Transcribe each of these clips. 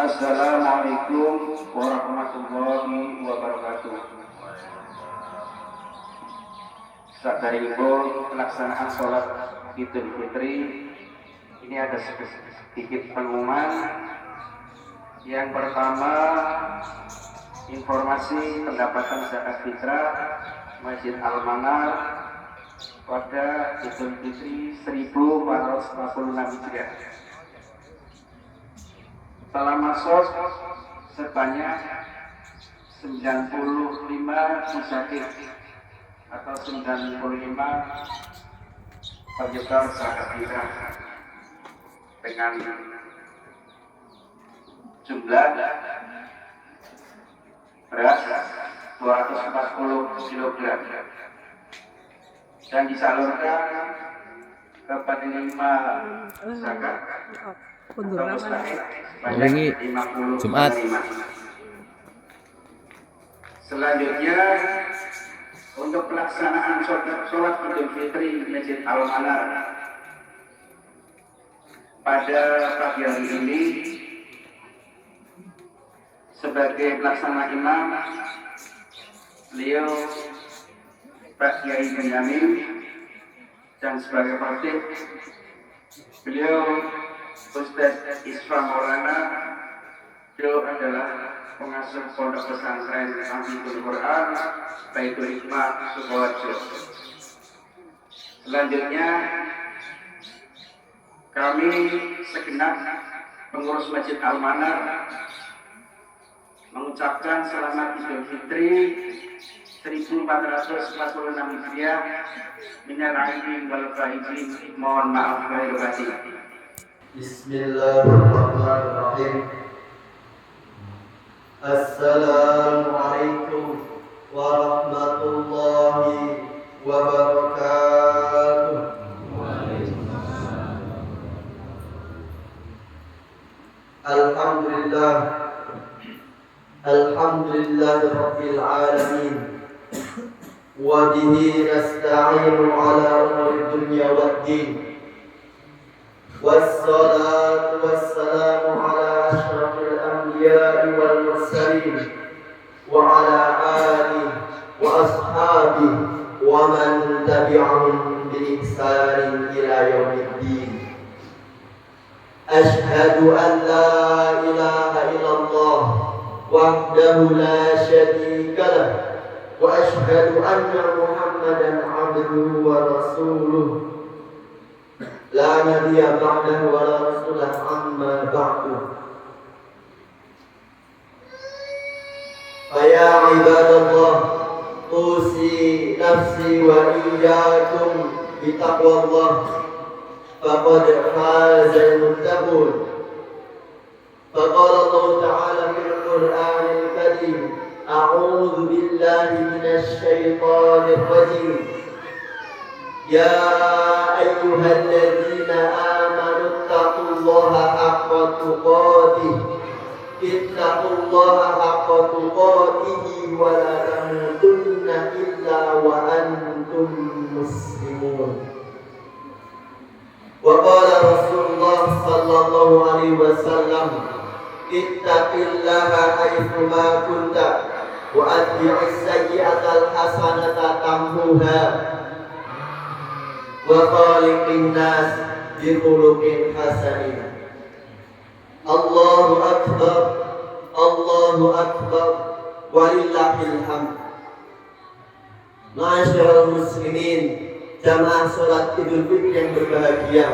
Assalamualaikum warahmatullahi wabarakatuh. Sadaripun pelaksanaan sholat Idul Fitri, ini ada sedikit pengumuman. Yang pertama, informasi pendapatan zakat fitrah Masjid Al-Manar pada Idul Fitri 1446 Hijriah telah masuk sebanyak 95 musafir atau 95 penyebar zakat fitrah dengan jumlah beras 240 kg dan disalurkan ke penerima zakat atau mustahik sebanyak 50 Jumat. penerima. Selanjutnya, untuk pelaksanaan sholat Idul Fitri Masjid Al-Manar pada pagi hari ini, sebagai pelaksana imam, beliau Pak Kiai Benyamin, dan sebagai khatib beliau Ustaz Isfa Maulana. Beliau adalah pengasuh pondok pesantren Tahfidzul Quran Baitul Hikmah Sukoharjo. Selanjutnya, kami segenap pengurus Masjid Al-Manar mengucapkan selamat Idul Fitri 1446 Hijriah. Minal aidin wal faizin. Mohon maaf lahir batin. Bismillahirrahmanirrahim. Assalamualaikum warahmatullahi wabarakatuh. Alhamdulillah. Alhamdulillah Rabbil Alamin. Wa bihi nasta'inu ala umuri dunya waddin. Wassalatu wassalamu ala ashrafil anbiya'i wal mursalin wa ala alihi wa ashabihi wa man tabi'ahum bi ihsanin ila yaumiddin. Ashhadu an la ilaha illallah wahdahu la syarika lah wa ashhadu anna Muhammadan abduhu wa rasuluh la nabiyya ba'dahu wa la rasulah amma ba'du. Faya ibadallah, usi nafsi wa iyyakum bitaqwallah, faqad fazal muttaqun. Faqala Allah Ta'ala fil Qur'anil Karim, a'udzu billahi minasy syaithanir rajim. Ya ayyuhalladzina amanu taqullaha haqqa tuqatih, ittaqullaha haqqa tuqatih wa la tamutunna illa wa antum muslimun. Wa qala Rasulullah sallallahu alaihi wasallam, ittaqillaha haitsu ma kunta wa atbi'is sayyi'atal hasanata tamhuha wa khaliqin nas bi khuluqin hasanin. Allahu akbar, Allahu akbar, walillahil hamd. Ma'asyiral muslimin, jamaah sholat Idul Fitri yang berbahagia,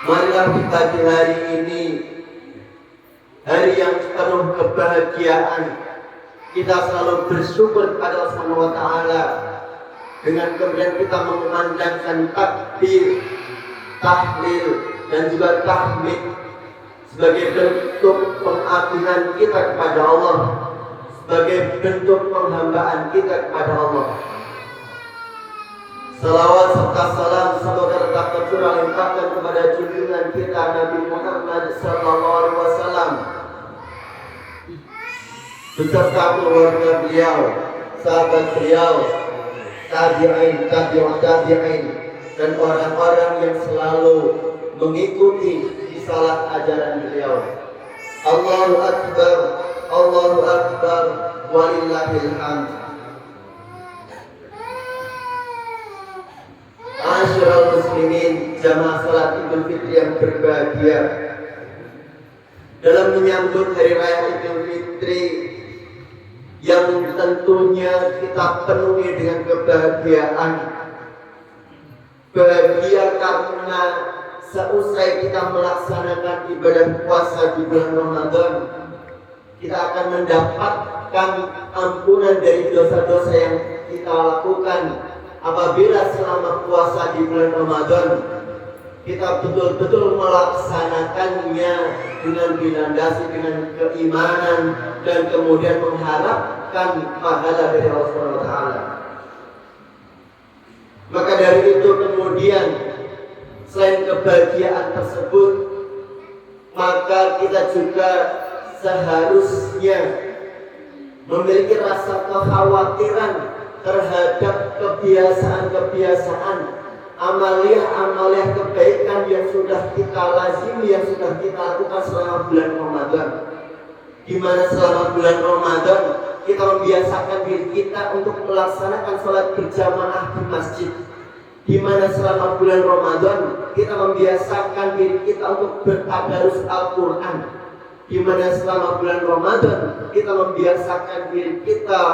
marilah di pagi hari ini, hari yang penuh kebahagiaan, kita selalu bersyukur kepada Allah Subhanahu wa Ta'ala dengan kemudian kita mengumandangkan takbir, tahlil, dan juga tahmid sebagai bentuk pengagungan kita kepada Allah, sebagai bentuk penghambaan kita kepada Allah. Salawat serta salam semoga tetap tercurah limpahkan kepada junjungan kita Nabi Muhammad sallallahu alaihi wasallam beserta keluarga beliau, sahabat beliau, tabi'in, tabi'ut tabi'in, dan orang-orang yang selalu mengikuti risalah ajaran beliau. Allahu Akbar, Allahu Akbar, walillahil hamd. Ma'asyiral muslimin, jamaah salat Idul Fitri yang berbahagia. Dalam menyambut hari raya Idul Fitri yang tentunya kita penuhi dengan kebahagiaan. Bahagia karena seusai kita melaksanakan ibadah puasa di bulan Ramadan, kita akan mendapatkan ampunan dari dosa-dosa yang kita lakukan. Apabila selama puasa di bulan Ramadan kita betul-betul melaksanakannya dengan dilandasi dengan keimanan dan kemudian mengharapkan pahala dari Allah Subhanahu wa taala. Maka dari itu kemudian selain kebahagiaan tersebut, maka kita juga seharusnya memiliki rasa kekhawatiran terhadap kebiasaan-kebiasaan, amalia-amalia kebaikan yang sudah kita lazimi, yang sudah kita lakukan selama bulan Ramadan. Di mana selama bulan Ramadan kita membiasakan diri kita untuk melaksanakan sholat berjamaah di masjid. Di mana selama bulan Ramadan kita membiasakan diri kita untuk bertadarus Al-Quran. Di mana selama bulan Ramadan kita membiasakan diri kita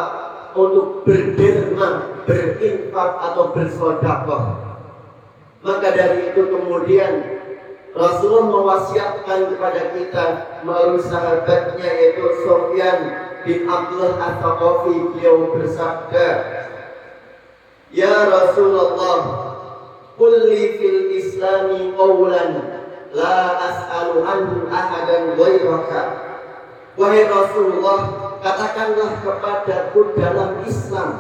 untuk berderma, berinfak atau bersedekah. Maka dari itu kemudian Rasulullah mewasiatkan kepada kita melalui sahabatnya yaitu Sufyan bin Abdullah Ats-Tsaqafi. Beliau bersabda, "Ya Rasulullah, qul li fil islami qawlan la as'alu anhu ahadan ghairaka." Wahai Rasulullah, katakanlah kepadaku dalam Islam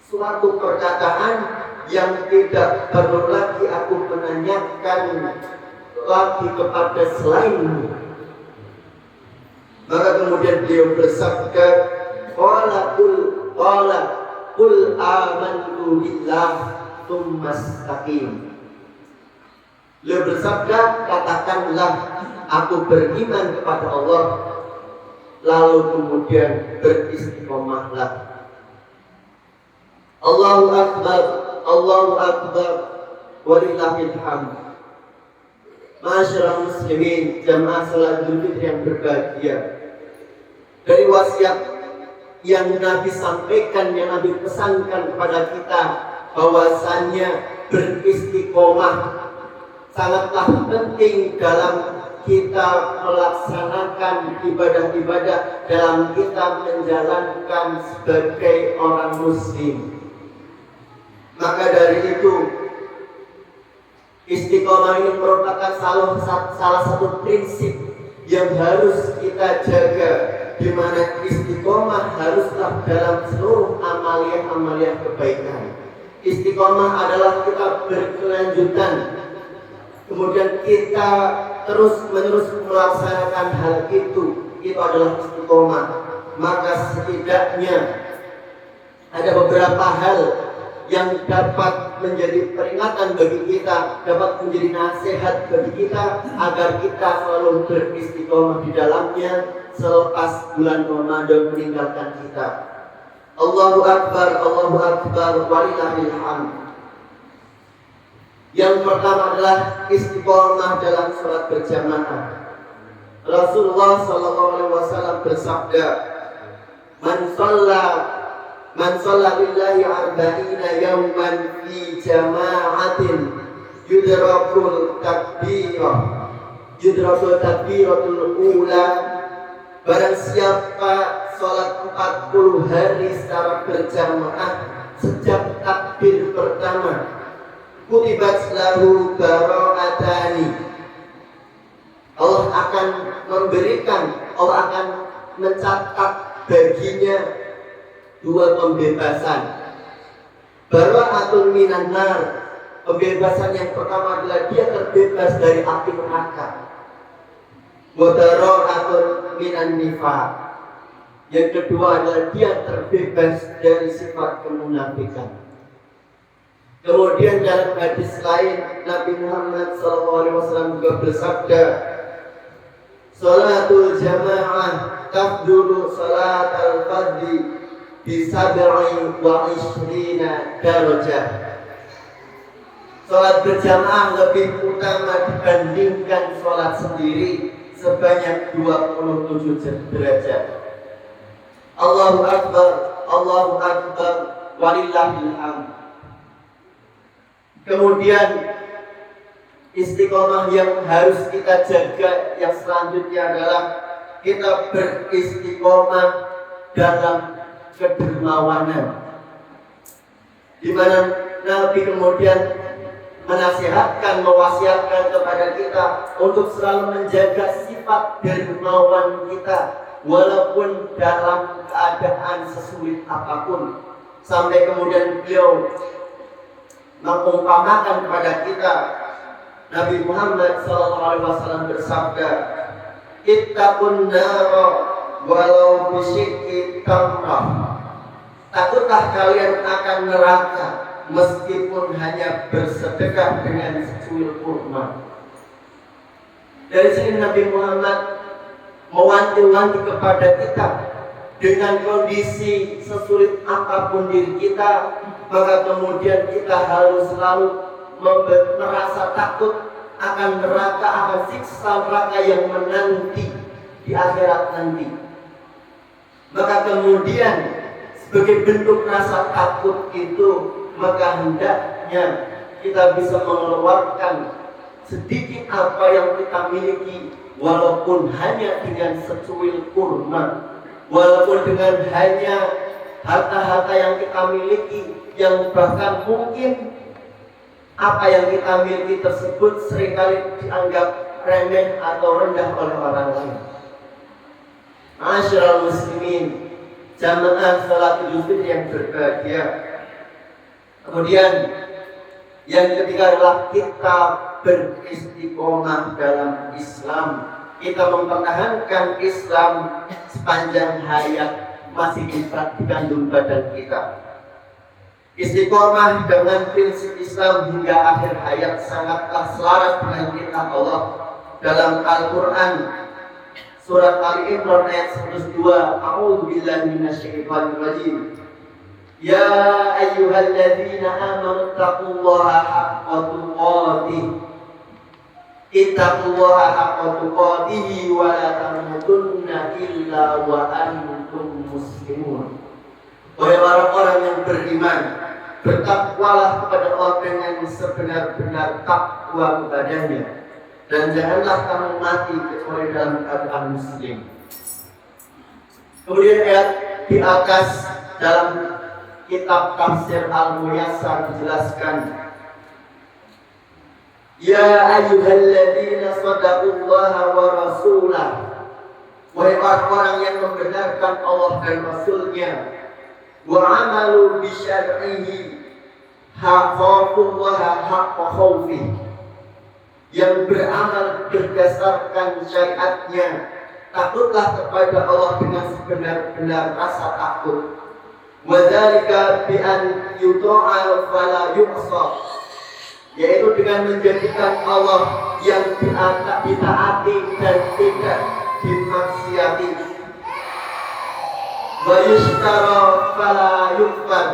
suatu perkataan yang tidak perlu lagi aku menanyakan lagi kepada selainmu. Maka kemudian beliau bersabda, qala qul amantu billah tsumma istaqim. Beliau bersabda, katakanlah aku beriman kepada Allah, lalu kemudian beristiqomahlah. Allahu Akbar, Allahu Akbar, walillahil hamd. Ma'asyiral muslimin, jamaah salat Idul Fitri yang berbahagia. Dari wasiat yang Nabi sampaikan, yang Nabi pesankan kepada kita, bahwasannya beristiqomah sangatlah penting dalam kita melaksanakan ibadah-ibadah, dalam kita menjalankan sebagai orang muslim. Maka dari itu istiqomah ini merupakan salah satu prinsip yang harus kita jaga, di mana istiqomah haruslah dalam seluruh amalia-amalia kebaikan. Istiqomah adalah kita berkelanjutan, kemudian kita terus-menerus melaksanakan hal itu adalah istiqomah. Maka setidaknya ada beberapa hal yang dapat menjadi peringatan bagi kita, dapat menjadi nasihat bagi kita agar kita selalu beristiqomah di dalamnya selepas bulan Ramadan meninggalkan kita. Allahu Akbar, Allahu Akbar, walillahil hamd. Yang pertama adalah istiqomah dalam salat berjamaah. Rasulullah SAW bersabda, Man shalla lillahi arba'ina yawman fi jama'atin yudrakul takbiratul ula. Barang siapa salat 40 hari secara berjamaah sejak takbir pertama, kutibat lahu bara'atani. Allah akan mencatat baginya 2 pembebasan. Bara'atun minan nar. Pembebasan yang pertama adalah dia terbebas dari api neraka. Wa bara'atun minan nifaq. Yang kedua adalah dia terbebas dari sifat kemunafikan. Kemudian dalam hadis lain Nabi Muhammad SAW juga bersabda, "Salatul jamaah tafdulu salatal fardhi bi 27 darajah." Salat berjamaah lebih utama dibandingkan salat sendiri sebanyak 27 derajat. Allahu Akbar, Allahu Akbar, walillahil hamd. Kemudian istiqomah yang harus kita jaga yang selanjutnya adalah kita beristiqomah dalam kedermawanan, di mana Nabi kemudian menasihatkan, mewasiatkan kepada kita untuk selalu menjaga sifat dermawan kita walaupun dalam keadaan sesulit apapun. Sampai kemudian beliau mengumpamakan kepada kita, Nabi Muhammad SAW bersabda, "Ittaqun nara walau bisyikki tamrah." Takutlah kalian akan neraka meskipun hanya bersedekah dengan secuil kurma. Dari sini Nabi Muhammad mewanti-wanti kepada kita, dengan kondisi sesulit apapun diri kita, maka kemudian kita harus selalu merasa takut akan neraka, akan siksa neraka yang menanti di akhirat nanti. Maka kemudian sebagai bentuk rasa takut itu, maka hendaknya kita bisa mengeluarkan sedikit apa yang kita miliki, walaupun hanya dengan secuil kurma, walaupun dengan hanya harta-harta yang kita miliki, yang bahkan mungkin apa yang kita miliki tersebut seringkali dianggap remeh atau rendah oleh orang lain. Ma'asyiral muslimin, jamaah salat Idul Fitri yang berbahagia. Kemudian yang ketiga adalah kita beristiqomah dalam Islam. Kita mempertahankan Islam sepanjang hayat masih dikandung badan kita. Istiqomah dengan prinsip Islam hingga akhir hayat sangatlah selaras dengan perintah Allah dalam Al-Quran. Surat Ali Imran ayat 102, A'udzubillahi minasyaitonir rajim. Ya ayyuhalladzina amanu taqullaha haqqa tuqatih. Ittaqullaha haqqa tuqatih wa la tamutunna illa wa antum muslimun. Wahai orang-orang yang beriman, bertakwalah kepada Allah dengan sebenar-benar takwa kepadanya, dan janganlah kamu mati kecuali dalam keadaan muslim. Kemudian ayat di atas dalam kitab tafsir Al-Muyassar dijelaskan, Ya ayyuhalladzina shadaqullaha wa rasulah. Wahai orang-orang yang membenarkan Allah dan Rasulnya, wa amalu bi syar'ihi haqqallaha haqqa khawfi, yang beramal berdasarkan syariatnya, takutlah kepada Allah dengan sebenar-benar rasa takut. Wa dzalika bi an yuta'a fala yu'sa, yaitu dengan menjadikan Allah yang ditaati dan tidak dimaksiati. Wa yushtara fala yukfar,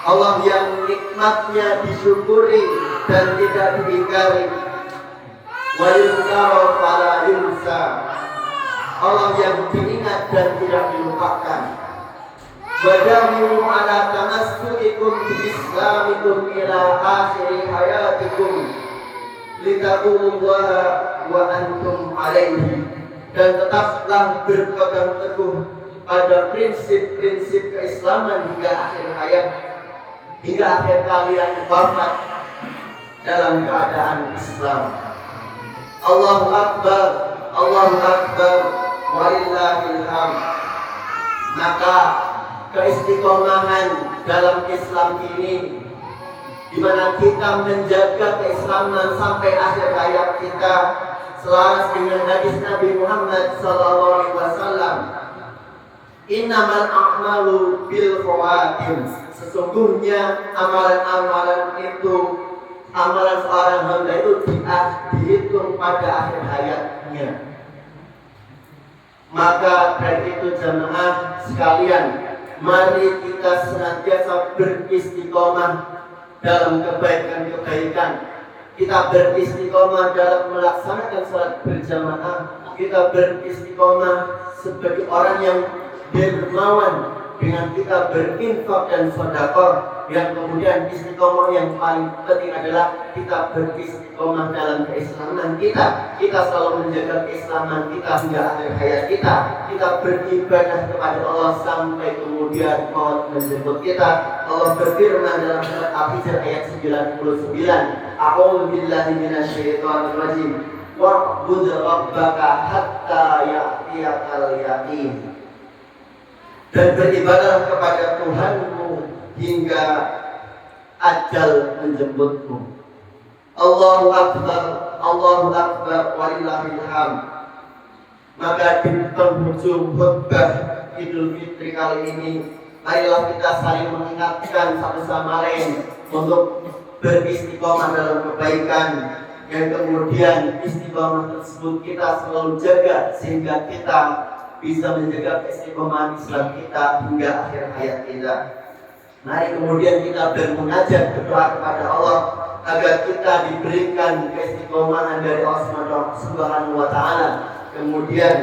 Allah yang nikmatnya disyukuri dan tidak diingkari. Wa yushtara fala yunsa, Allah yang diingat dan tidak dilupakan. Wa dawimu ala tamassukikum bi islamikum ila akhir hayatikum litaqullaha wa antum alaihi, dan tetaplah berpegang teguh pada prinsip-prinsip keislaman hingga akhir hayat, hingga akhir kalian wafat dalam keadaan Islam. Allahu Akbar, Allahu Akbar, walillahil hamd. Maka keistiqomahan dalam Islam ini, di mana kita menjaga keislaman sampai akhir hayat kita, selaras dengan hadis Nabi Muhammad SAW, Innamal a'malu bil khawatim. Sesungguhnya amalan-amalan itu, amalan seorang hamba itu dihitung pada akhir hayatnya. Maka dari itu jamaah sekalian, mari kita senantiasa beristiqomah dalam kebaikan-kebaikan. Kita beristiqomah dalam melaksanakan salat berjamaah. Kita beristiqomah sebagai orang yang dermawan dengan kita berinfak dan sedekah. Yang kemudian istiqomah yang paling penting adalah kita beristiqomah dalam keislaman kita. Kita selalu menjaga keislaman kita hingga akhir hayat kita. Kita beribadah kepada Allah sampai kemudian maut menjemput kita. Allah berfirman dalam surat Al-Hijr ayat 99, A'udzu billahi minasyaitonir rajim. Wa'bud rabbaka hatta ya'tiyakal yaqin. Dan beribadah kepada Tuhanmu hingga ajal menjemputmu. Allahu Akbar, Allahu Akbar, walillahil hamd. Maka di penghujung khutbah Idul Fitri kali ini, marilah kita saling mengingatkan satu sama lain untuk beristiqomah dalam kebaikan. Yang kemudian istiqomah tersebut kita selalu jaga sehingga kita bisa menjaga keistiqomahan Islam kita hingga akhir hayat kita. Mari kemudian kita bermunajat berdoa kepada Allah agar kita diberikan keistiqomahan dari Allah Subhanahu wa taala. Kemudian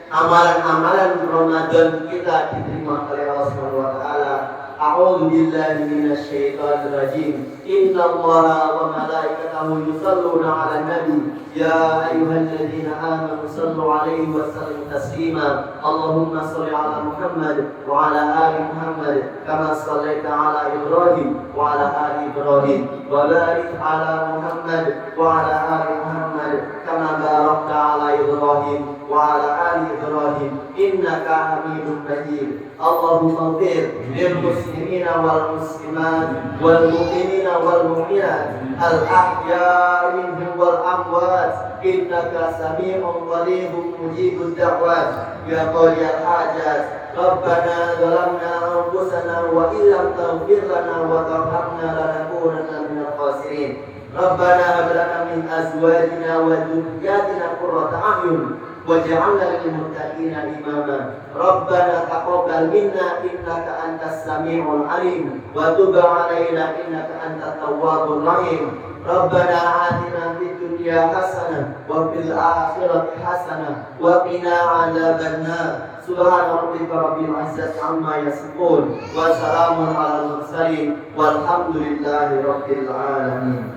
amalan-amalan Ramadan kita diterima oleh Allah Subhanahu wa taala. A'udzu billahi minasyaitonir rajim. Innallaha wa malaikatahu yusholluna 'alan nabi. Ya ayyuhalladzina amanu shallu 'alaihi wa sallimu taslima. Allahumma shalli 'ala Muhammad wa 'ala ali Muhammad kama shallaita 'ala Ibrahim wa 'ala ali Ibrahim wa barik 'ala Muhammad wa 'ala ali Muhammad kama barakta 'ala Ibrahim wa 'ala ali Ibrahim innaka Hamidum Majid. Allahumma ighfir lil muslimina wal muslimat wal mu'minina wal mu'minat al ahya'i minhum wal amwat innaka sami'un qaribun mujibud da'wat ya qadiyal hajat. Rabbana zalamna anfusana wa illam taghfir lana wa tarhamna lanakunanna minal khasirin. Rabbana hab lana min azwajina wa dhurriyyatina qurrata a'yun waj'alna lil muttaqina imama. Rabbana taqabbal minna innaka antas samiul alim wa tub 'alaina innaka antat tawwabur rahim. Rabbana atina fid dunya hasanah wa fil akhirati hasanah wa qina 'adzabannar. Subhana rabbika rabbil izzati amma yasifun wa salamun 'alal mursalin walhamdulillahi rabbil alamin.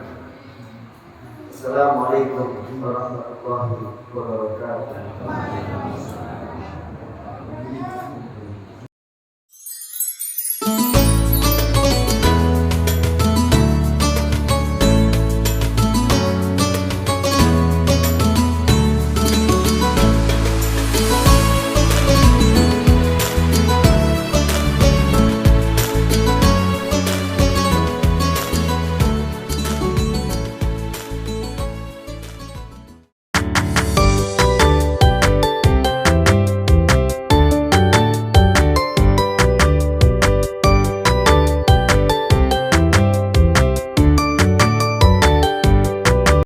Assalamualaikum warahmatullahi wabarakatuh.